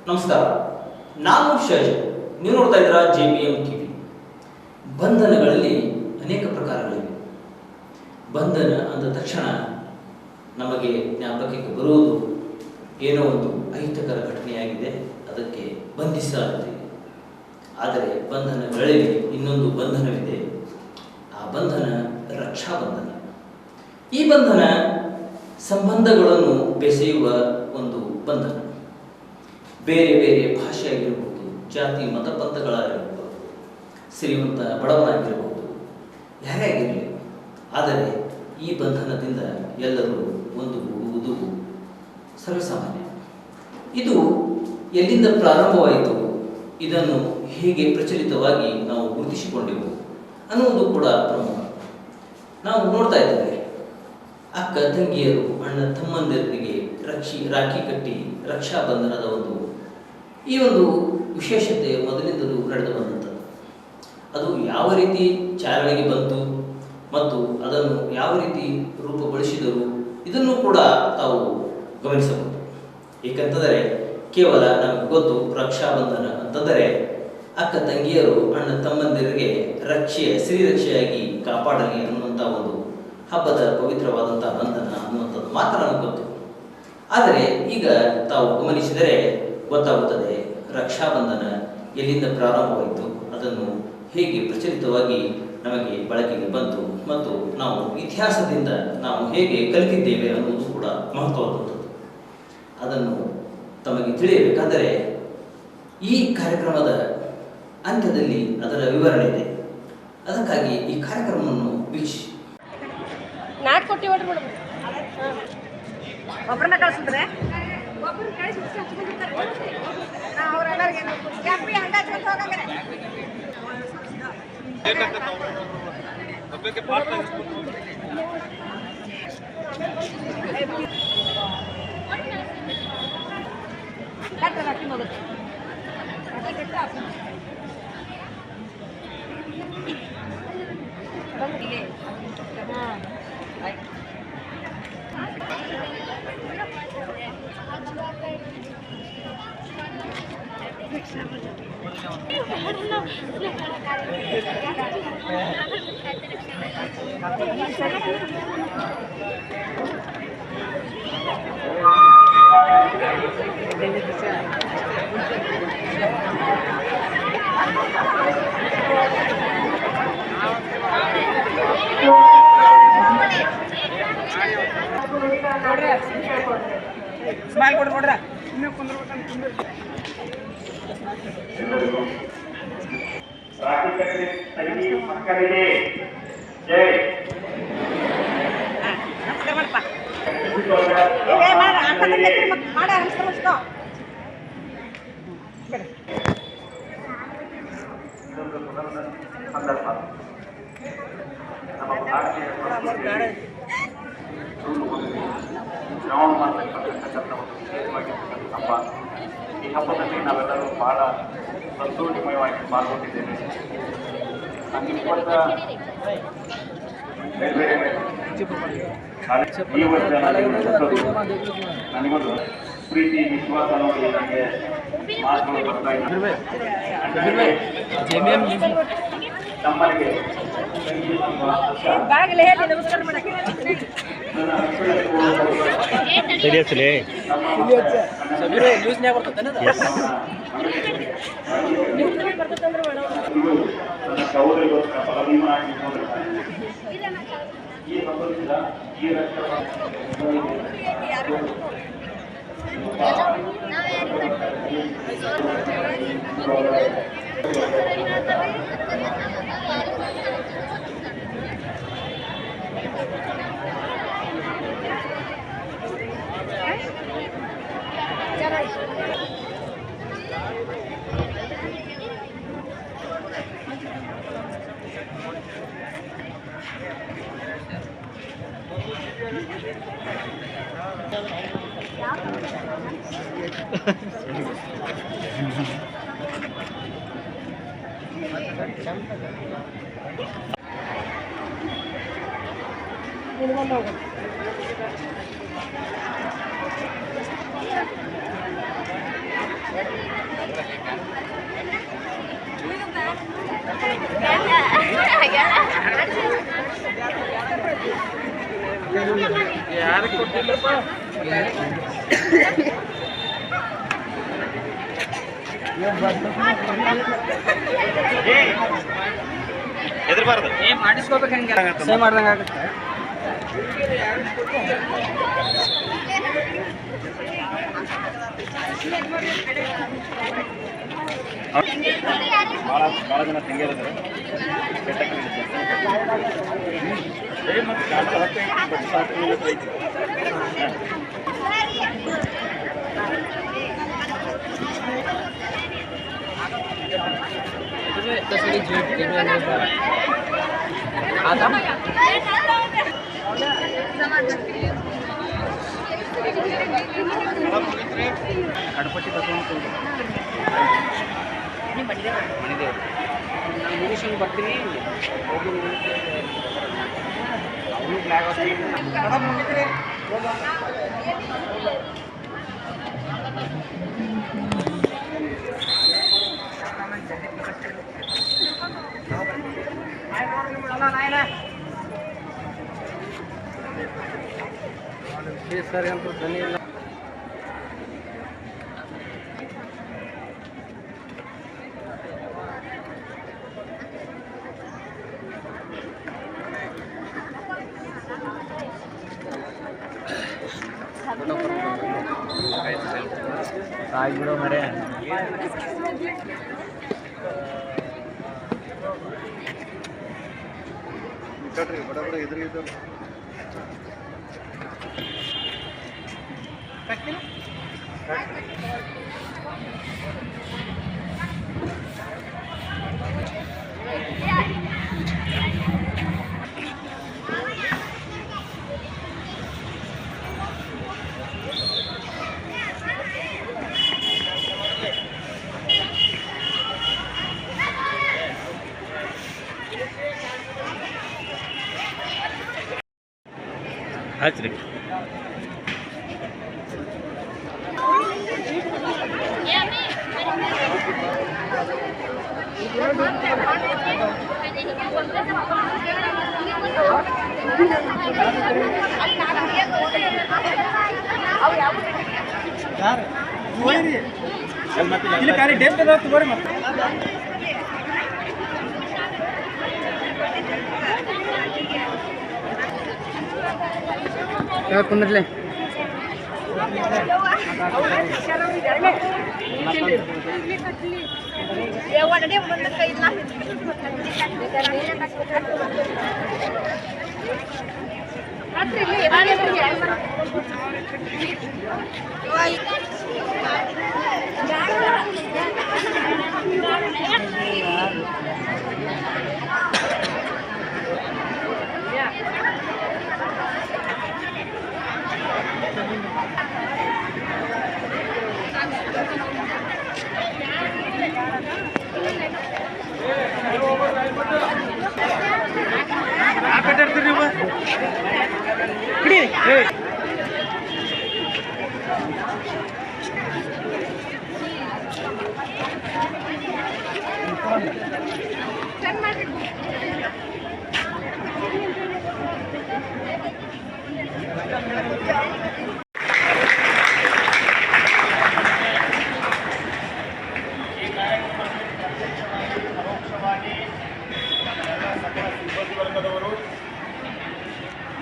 ನಮಸ್ಕಾರ, ನಾನು ಶೈಜ್. ನೀವು ನೋಡ್ತಾ ಇದ್ದೀರಾ JBM TV. ಬಂಧನಗಳಲ್ಲಿ ಅನೇಕ ಪ್ರಕಾರಗಳಿವೆ. ಬಂಧನ ಅಂದ ತಕ್ಷಣ ನಮಗೆ ಜ್ಞಾಪಕಕ್ಕೆ ಬರುವುದು ಏನೋ ಒಂದು ಅಹಿತಕರ ಘಟನೆಯಾಗಿದೆ, ಅದಕ್ಕೆ ಬಂಧಿಸಲಾಗಿದೆ. ಆದರೆ ಬಂಧನಗಳಲ್ಲಿ ಇನ್ನೊಂದು ಬಂಧನವಿದೆ. ಆ ಬಂಧನ ರಕ್ಷಾಬಂಧನ. ಈ ಬಂಧನ ಸಂಬಂಧಗಳನ್ನು ಬೆಸೆಯುವ ಒಂದು ಬಂಧನ. ಬೇರೆ ಬೇರೆ ಭಾಷೆ ಆಗಿರಬಹುದು, ಜಾತಿ ಮತ ಪಂಥಗಳಾಗಿರಬಹುದು, ಶ್ರೀಮಂತ ಬಡವನಾಗಿರಬಹುದು, ಯಾರೇ ಆಗಿರಲಿ, ಆದರೆ ಈ ಬಂಧನದಿಂದ ಎಲ್ಲರೂ ಒಂದುಗೂಡುವುದು ಸರ್ವಸಾಮಾನ್ಯ. ಇದು ಎಲ್ಲಿಂದ ಪ್ರಾರಂಭವಾಯಿತು, ಇದನ್ನು ಹೇಗೆ ಪ್ರಚಲಿತವಾಗಿ ನಾವು ಗುರುತಿಸಿಕೊಂಡೆವು ಅನ್ನುವುದು ಕೂಡ ಪ್ರಮುಖ. ನಾವು ನೋಡ್ತಾ ಇದ್ದೇವೆ, ಅಕ್ಕ ತಂಗಿಯರು ಅಣ್ಣ ತಮ್ಮಂದಿರಿಗೆ ರಾಖಿ ಕಟ್ಟಿ ರಕ್ಷಾಬಂಧನದ ಈ ಒಂದು ವಿಶೇಷತೆ ಮೊದಲಿಂದಲೂ ನಡೆದು ಬಂದಂಥದ್ದು. ಅದು ಯಾವ ರೀತಿ ಚಾಲನೆಗೆ ಬಂತು ಮತ್ತು ಅದನ್ನು ಯಾವ ರೀತಿ ರೂಪುಗೊಳಿಸಿದರು ಇದನ್ನು ಕೂಡ ತಾವು ಗಮನಿಸಬಹುದು. ಏಕೆಂತಂದರೆ ಕೇವಲ ನಮಗೆ ಗೊತ್ತು, ರಕ್ಷಾಬಂಧನ ಅಂತಂದರೆ ಅಕ್ಕ ತಂಗಿಯರು ಅಣ್ಣ ತಮ್ಮಂದಿರಿಗೆ ಶ್ರೀರಕ್ಷೆಯಾಗಿ ಕಾಪಾಡಲಿ ಅನ್ನುವಂಥ ಒಂದು ಹಬ್ಬದ ಪವಿತ್ರವಾದಂಥ ಬಂಧನ ಅನ್ನುವಂಥದ್ದು ಮಾತ್ರ ನಮಗೆ ಗೊತ್ತು. ಆದರೆ ಈಗ ತಾವು ಗಮನಿಸಿದರೆ ಗೊತ್ತಾಗುತ್ತದೆ, ರಕ್ಷಾಬಂಧನ ಎಲ್ಲಿಂದ ಪ್ರಾರಂಭವಾಯಿತು, ಅದನ್ನು ಹೇಗೆ ಪ್ರಚಲಿತವಾಗಿ ನಮಗೆ ಬಳಕೆಗೆ ಬಂತು ಮತ್ತು ನಾವು ಇತಿಹಾಸದಿಂದ ನಾವು ಹೇಗೆ ಕಲಿತಿದ್ದೇವೆ ಅನ್ನೋದು ಕೂಡ ಮಹತ್ವವಾದಂಥದ್ದು. ಅದನ್ನು ತಮಗೆ ತಿಳಿಯಬೇಕಾದರೆ ಈ ಕಾರ್ಯಕ್ರಮದ ಅಂತ್ಯದಲ್ಲಿ ಅದರ ವಿವರಣೆ ಇದೆ. ಅದಕ್ಕಾಗಿ ಈ ಕಾರ್ಯಕ್ರಮವನ್ನು ವೀಕ್ಷಿಸಿ. ಒಬ್ಬರನ್ನ ಕಳಿಸಿದ್ರೆ ಒಬ್ಬರು ಕಳಿಸಿ ಅವರೆಲ್ಲರಿಗೆ ಕ್ಯಾಪ್ರಿ ಅಂದಾಜು ಹೋಗಂಗ್ರೆ ರಾಕಿ ಹೋಗುತ್ತೆ ಸ್ಮೈಲ್ ಕೊಡ್ರಿ ನೋಡ್ರ ಇನ್ನೂ ಕುಂದ್ರಬೇಕಂತ ರಾಖಿ ಕಟ್ಟಿ ತಂಗಿ ಮಕ್ಕಳಿಗೆ ಜೈ. ನಮಸ್ಕಾರ ಮಾಡಪ್ಪ ಮಾಡ ನಮಸ್ಕಾರ ಇದೊಂದು ಮೊದಲ ಸಂದರ್ಭ. ನಮ್ಮ ಭಾರತೀಯ ಸಂಸ್ಕೃತಿಯಲ್ಲಿ ಶ್ರಾವಣ ಮಾಸಕ್ಕೆ ಬರ್ತಕ್ಕಂಥ ಒಂದು ವಿಶೇಷವಾಗಿರ್ತಕ್ಕಂಥ ಹಬ್ಬ. ಈ ಹಬ್ಬದಲ್ಲಿ ನಾವೆಲ್ಲರೂ ಬಹಳ ಸಂತೋಷಮಯವಾಗಿ ಪಾಲ್ಗೊಂಡಿದ್ದೇವೆ. ಬೇರೆ ಬೇರೆ ಈ ವರ್ಷ ನನಗೊಂದು ಪ್ರೀತಿ ವಿಶ್ವಾಸ ನೋಡಿ ನನಗೆ ಮಾತುಗಳು ಬರ್ತಾ ಇದ್ದಾರೆ. ನಮ್ಮಲ್ಲಿ ಸಹೋದರಿಗೋಸ್ಕರ ಅಭಿಮಾನಿ ಈ ಹಬ್ಬದಿಂದ ಈ ಯಾರಿಗೆ ಕೊಟ್ಟಿಲ್ಲಪ್ಪ ಹೆದರ್ಬಾರ್ದು. ಮಾಡಿಸ್ಕೋಬೇಕು ಹಂಗೆ ಸೇ ಮಾಡ್ದಂಗೆ ಆಗುತ್ತೆ. ಭಾಳ ಜನ ತಂಗಿಯರಿದ್ದಾರೆ. ಮತ್ತು ಕಾಟದ ಹತ್ತು ಐತಿ. ಗಣಪತಿ ತಗೊಂಡು ನಾನು ಮುಗಿಸ್ಕೊಂಡು ಬರ್ತೀನಿ. ಅವನು ಫ್ಲಾಗ್ ಹಾಕ್ತೀನಿ. ಸರಿ ಅಂತ ಧ್ವನಿ ಇಲ್ಲ. ಆಗಿಬಿಡೋ ಮರೆ ಬಡ ಬಡ ಎದುರು ಹಚ್ರಿ. ಇಲ್ಲಿ ಖಾಲಿ ಡೇಟ್ ಅದ ತಗೋರಿ. ಮತ್ತೆ ಕುಂದ್ರಲೆ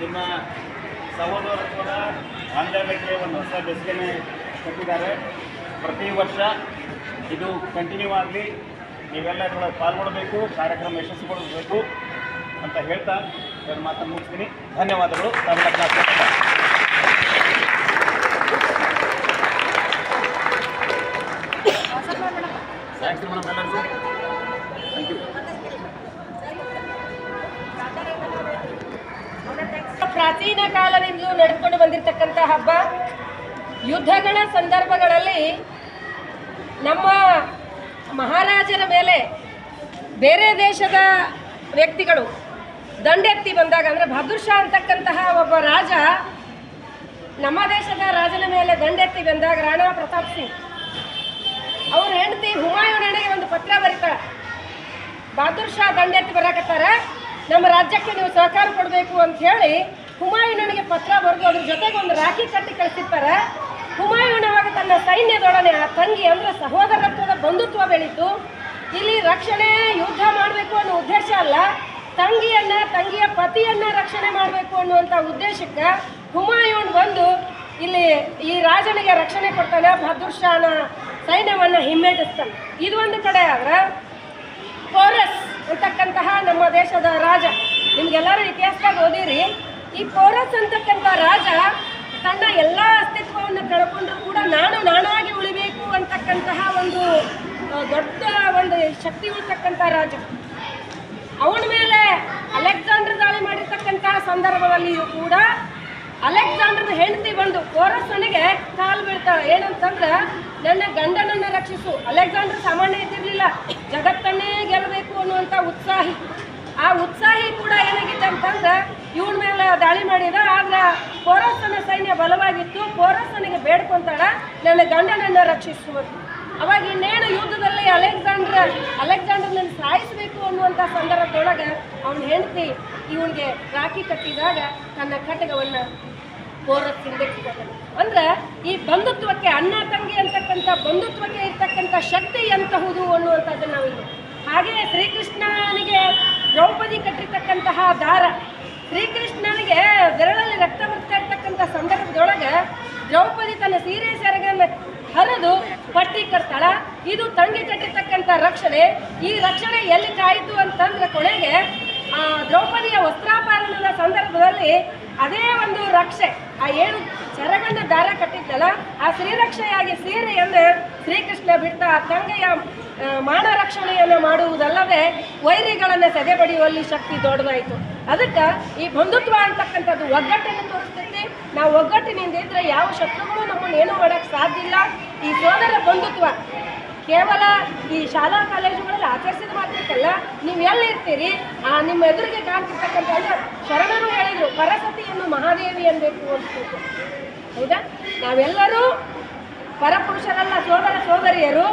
ನಿಮ್ಮ ಸಹೋದರತ್ವದ ಬಾಂಧವ್ಯಕ್ಕೆ ಒಂದು ಹೊಸ ಬೆಸುಗೆನೆ ಕೊಟ್ಟಿದ್ದಾರೆ. ಪ್ರತಿ ವರ್ಷ ಇದು ಕಂಟಿನ್ಯೂ ಆಗಲಿ, ನೀವೆಲ್ಲ ಇದರೊಳಗೆ ಪಾಲ್ಗೊಳ್ಳಬೇಕು, ಕಾರ್ಯಕ್ರಮ ಯಶಸ್ವಿಗೊಳಿಸಬೇಕು ಅಂತ ಹೇಳ್ತಾ ಎರಡು ಮಾತನ್ನು ಮುಗಿಸ್ತೀನಿ. ಧನ್ಯವಾದಗಳು. ತಮ್ಮೆಲ್ಲ ಕ್ಲಾಸ್ ಥ್ಯಾಂಕ್ಸ್ ಮೇಡಮ್ ಎಲ್ಲರಿಗೂ. Thank you. ಪ್ರಾಚೀನ ಕಾಲದಿಂದಲೂ ನಡೆದುಕೊಂಡು ಬಂದಿರತಕ್ಕಂಥ ಹಬ್ಬ. ಯುದ್ಧಗಳ ಸಂದರ್ಭಗಳಲ್ಲಿ ನಮ್ಮ ಮಹಾರಾಜರ ಮೇಲೆ ಬೇರೆ ದೇಶದ ವ್ಯಕ್ತಿಗಳು ದಂಡೆತ್ತಿ ಬಂದಾಗ, ಅಂದರೆ ಬಹದ್ದೂರ್ ಶಾ ಅಂತಕ್ಕಂತಹ ಒಬ್ಬ ರಾಜ ನಮ್ಮ ದೇಶದ ರಾಜನ ಮೇಲೆ ದಂಡೆತ್ತಿ ಬಂದಾಗ ರಾಣಾ ಪ್ರತಾಪ್ ಸಿಂಗ್ ಹುಮಾಯೂನನಿಗೆ ಒಂದು ಪತ್ರ ಬರೀತಾಳೆ. ಬಹದ್ದೂರ್ ಶಾ ದಂಡೆತ್ತಿ ಬರಾಕತ್ತಾರ, ನಮ್ಮ ರಾಜ್ಯಕ್ಕೆ ನೀವು ಸಹಕಾರ ಕೊಡಬೇಕು ಅಂತ ಹೇಳಿ ಹುಮಾಯೂನನಿಗೆ ಪತ್ರ ಬರೆದು ಅದ್ರ ಜೊತೆಗೆ ಒಂದು ರಾಖಿ ಕಟ್ಟಿ ಕಳಿಸಿರ್ತಾರೆ. ಹುಮಾಯೂನವಾಗ ತನ್ನ ಸೈನ್ಯದೊಡನೆ ಆ ತಂಗಿ ಅಂದ್ರೆ ಸಹೋದರತ್ವದ ಬಂಧುತ್ವ ಬೆಳೀತು. ಇಲ್ಲಿ ರಕ್ಷಣೆ ಯುದ್ಧ ಮಾಡಬೇಕು ಅನ್ನೋ ಉದ್ದೇಶ ಅಲ್ಲ, ತಂಗಿಯ ಪತಿಯನ್ನ ರಕ್ಷಣೆ ಮಾಡಬೇಕು ಅನ್ನುವಂಥ ಉದ್ದೇಶಕ್ಕೆ ಹುಮಾಯೂನ್ ಬಂದು ಇಲ್ಲಿ ಈ ರಾಜನಿಗೆ ರಕ್ಷಣೆ ಕೊಡ್ತಾನೆ, ಬಹದ್ದೂರ್ ಶಾನ ಸೈನ್ಯವನ್ನು ಹಿಮ್ಮೆಟ್ಟಿಸ್ತಾನೆ. ಇದು ಒಂದು ಕಡೆ ಆದ್ರೆ ಪೋರಸ್ ಅಂತಕ್ಕಂತಹ ನಮ್ಮ ದೇಶದ ರಾಜ, ನಿಮ್ಗೆಲ್ಲರೂ ಇತಿಹಾಸದಾಗ ಓದಿರಿ. ಈ ಪೋರಸ್ ಅಂತಕ್ಕಂಥ ರಾಜ ತನ್ನ ಎಲ್ಲ ಅಸ್ತಿತ್ವವನ್ನು ಕಳ್ಕೊಂಡ್ರು ಕೂಡ ನಾನಾಗಿ ಉಳಿಬೇಕು ಅಂತಕ್ಕಂತಹ ಒಂದು ದೊಡ್ಡ ಒಂದು ಶಕ್ತಿ ಉಳ್ತಕ್ಕಂಥ ರಾಜ. ಅವನ ಮೇಲೆ ಅಲೆಕ್ಸಾಂಡರ್ ದಾಳಿ ಮಾಡಿರ್ತಕ್ಕಂತಹ ಸಂದರ್ಭದಲ್ಲಿಯೂ ಕೂಡ ಅಲೆಕ್ಸಾಂಡರ್ನ ಹೆಂಡತಿ ಬಂದು ಪೋರಸನಿಗೆ ಕಾಲು ಬೀಳ್ತಾಳೆ. ಏನಂತಂದ್ರೆ, ನನ್ನ ಗಂಡನನ್ನು ರಕ್ಷಿಸು. ಅಲೆಕ್ಸಾಂಡರ್ ಸಾಮಾನ್ಯ ಇದ್ದಿರಲಿಲ್ಲ, ಜಗತ್ತನ್ನೇ ಗೆಲ್ಲಬೇಕು ಅನ್ನುವಂಥ ಉತ್ಸಾಹಿ. ಆ ಉತ್ಸಾಹಿ ಕೂಡ ಏನಾಗಿದೆ ಅಂತಂದ್ರೆ ಇವನ ಮೇಲೆ ದಾಳಿ ಮಾಡಿದ. ಆದ್ರೆ ಪೋರಸನ ಸೈನ್ಯ ಬಲವಾಗಿತ್ತು. ಪೋರಸನಿಗೆ ಬೇಡ್ಕೊಂತಾಳ, ನನ್ನ ಗಂಡನನ್ನು ರಕ್ಷಿಸುವುದು. ಅವಾಗ ಇನ್ನೇನು ಯುದ್ಧದಲ್ಲಿ ಅಲೆಕ್ಸಾಂಡರ್ನನ್ನು ಸಾಯಿಸಬೇಕು ಅನ್ನುವಂಥ ಸಂದರ್ಭದೊಳಗೆ ಅವನ ಹೆಂಡತಿ ಇವನಿಗೆ ರಾಖಿ ಕಟ್ಟಿದಾಗ ತನ್ನ ಖಡ್ಗವನ್ನು ಪೋರಸ್ ಹಿಂದೆಕ್ಕಿದ್ದಾನೆ. ಅಂದ್ರೆ ಈ ಬಂಧುತ್ವಕ್ಕೆ, ಅಣ್ಣ ತಂಗಿ ಅಂತಕ್ಕಂಥ ಬಂಧುತ್ವಕ್ಕೆ ಇರ್ತಕ್ಕಂಥ ಶಕ್ತಿ ಎಂತಹುದು ಅನ್ನುವಂಥದ್ದನ್ನು ನಾವಿಲ್ಲ. ಹಾಗೆ ಶ್ರೀಕೃಷ್ಣನಿಗೆ ದ್ರೌಪದಿ ಕಟ್ಟಿರ್ತಕ್ಕಂತಹ ದಾರ, ಶ್ರೀಕೃಷ್ಣನಿಗೆ ಬೆರಳಲ್ಲಿ ರಕ್ತ ಬರ್ತಾ ಇರ್ತಕ್ಕಂಥ ಸಂದರ್ಭದೊಳಗೆ ದ್ರೌಪದಿ ತನ್ನ ಸೀರೆ ಸೆರಗನ್ನು ಹರಿದು ಪಟ್ಟಿ ಕಟ್ತಾಳ. ಇದು ತಂಗಿ ಕಟ್ಟಿರ್ತಕ್ಕಂಥ ರಕ್ಷಣೆ. ಈ ರಕ್ಷಣೆ ಎಲ್ಲಿ ಕಾಯಿತು ಅಂತಂದ್ರೆ ಕೊನೆಗೆ ದ್ರೌಪದಿಯ ವಸ್ತ್ರಾಪರಣದ ಸಂದರ್ಭದಲ್ಲಿ ಅದೇ ಒಂದು ರಕ್ಷೆ, ಆ ಏನು ಸೆರಗನ್ನ ದಾರ ಕಟ್ಟಿದ್ನಲ್ಲ, ಆ ಶ್ರೀರಕ್ಷೆಯಾಗಿ ಸೀರೆಯನ್ನು ಶ್ರೀಕೃಷ್ಣ ಬಿಟ್ಟ ತಂಗೆಯ ಮಾನ ರಕ್ಷಣೆಯನ್ನು ಮಾಡುವುದಲ್ಲದೆ ವೈರಿಗಳನ್ನು ಸೆದೆಬಡಿಯುವಲ್ಲಿ ಶಕ್ತಿ ದೊಡ್ಡದಾಯಿತು. ಅದಕ್ಕೆ ಈ ಬಂಧುತ್ವ ಅಂತಕ್ಕಂಥದ್ದು ಒಗ್ಗಟ್ಟನ್ನು ತೋರಿಸ್ತೈತಿ. ನಾವು ಒಗ್ಗಟ್ಟಿನಿಂದ ಇದ್ರೆ ಯಾವ ಶತ್ರುಗಳು ನಮ್ಮನ್ನು ಏನೂ ಮಾಡೋಕ್ಕೆ ಸಾಧ್ಯ ಇಲ್ಲ. ಈ ಸೋದರ ಬಂಧುತ್ವ ಕೇವಲ ಈ ಶಾಲಾ ಕಾಲೇಜುಗಳಲ್ಲಿ ಆಚರಿಸಿದ ಮಾತ್ರಕ್ಕಲ್ಲ, ನೀವು ಎಲ್ಲಿರ್ತೀರಿ ನಿಮ್ಮ ಎದುರಿಗೆ ಕಾಣ್ತಿರ್ತಕ್ಕಂಥ ಶರಣರು ಹೇಳಿದರು, ಪರಸತಿಯನ್ನು ಮಹಾದೇವಿ ಅನ್ಬೇಕು ಅನ್ಸ್ಬೇಕು. ಹೌದಾ? ನಾವೆಲ್ಲರೂ ಪರಪುರುಷರಲ್ಲ, ಸೋದರ ಸೋದರಿಯರು,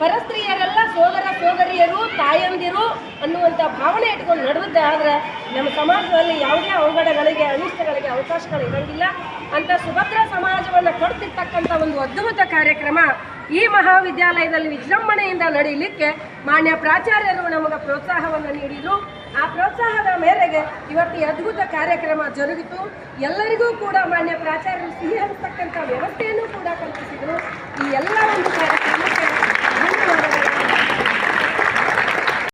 ಪರಸ್ತ್ರೀಯರೆಲ್ಲ ಸೋದರ ಸೋದರಿಯರು, ತಾಯಂದಿರು ಅನ್ನುವಂಥ ಭಾವನೆ ಇಟ್ಕೊಂಡು ನಡೆದಿದ್ದೆ. ಆದರೆ ನಮ್ಮ ಸಮಾಜದಲ್ಲಿ ಯಾವುದೇ ಅವಘಡಗಳಿಗೆ, ಅನಿಷ್ಟಗಳಿಗೆ ಅವಕಾಶಗಳು ಇರೋಂಗಿಲ್ಲ. ಅಂತ ಸುಭದ್ರ ಸಮಾಜವನ್ನು ಕಟ್ತಿರ್ತಕ್ಕಂಥ ಒಂದು ಅದ್ಭುತ ಕಾರ್ಯಕ್ರಮ ಈ ಮಹಾವಿದ್ಯಾಲಯದಲ್ಲಿ ವಿಜೃಂಭಣೆಯಿಂದ ನಡೆಯಲಿಕ್ಕೆ ಮಾನ್ಯ ಪ್ರಾಚಾರ್ಯರು ನಮಗೆ ಪ್ರೋತ್ಸಾಹವನ್ನು ನೀಡಿದರು. ಆ ಪ್ರೋತ್ಸಾಹದ ಮೇರೆಗೆ ಇವತ್ತು ಈ ಅದ್ಭುತ ಕಾರ್ಯಕ್ರಮ ಜರುಗಿತು. ಎಲ್ಲರಿಗೂ ಕೂಡ ಮಾನ್ಯ ಪ್ರಾಚಾರ್ಯರು ಸಿಹಿ ಹಂಚತಕ್ಕಂಥ ವ್ಯವಸ್ಥೆಯನ್ನು ಕೂಡ ಕಲ್ಪಿಸಿದರು. ಈ ಎಲ್ಲ ಒಂದು